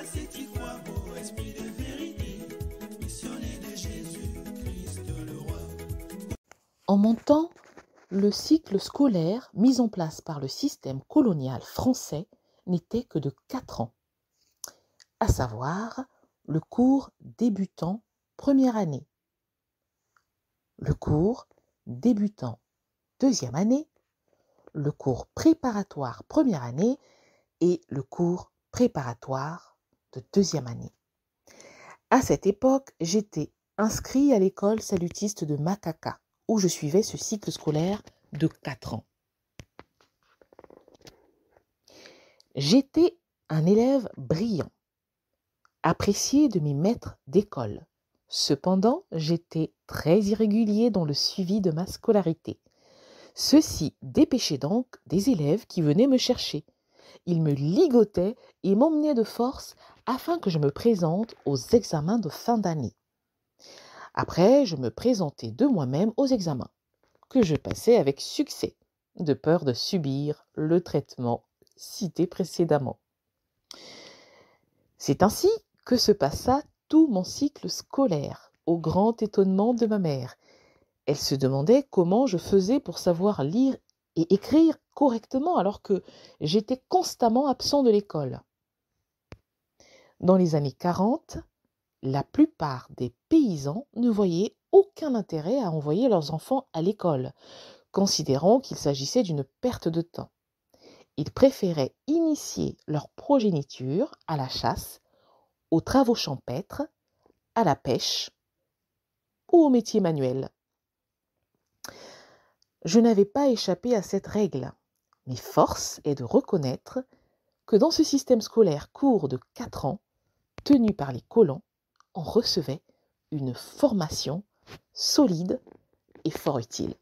c'est-y quoi, beau esprit de vérité, missionnaire de Jésus, Christ le roi. En mon temps, le cycle scolaire mis en place par le système colonial français n'était que de 4 ans, à savoir le cours débutant première année, le cours débutant deuxième année, le cours préparatoire première année et le cours préparatoire de deuxième année. À cette époque, j'étais inscrit à l'école salutiste de Makaka, où je suivais ce cycle scolaire de 4 ans. J'étais un élève brillant, apprécié de mes maîtres d'école. Cependant, j'étais très irrégulier dans le suivi de ma scolarité. Ceux-ci dépêchaient donc des élèves qui venaient me chercher. Ils me ligotaient et m'emmenaient de force afin que je me présente aux examens de fin d'année. Après, je me présentais de moi-même aux examens, que je passais avec succès, de peur de subir le traitement cité précédemment. C'est ainsi que se passa tout mon cycle scolaire, au grand étonnement de ma mère. Elle se demandait comment je faisais pour savoir lire et écrire correctement alors que j'étais constamment absent de l'école. Dans les années 40, la plupart des paysans ne voyaient aucun intérêt à envoyer leurs enfants à l'école, considérant qu'il s'agissait d'une perte de temps. Ils préféraient initier leur progéniture à la chasse, aux travaux champêtres, à la pêche ou aux métiers manuels. Je n'avais pas échappé à cette règle, mais force est de reconnaître que dans ce système scolaire court de 4 ans, tenu par les colons, on recevait une formation solide et fort utile.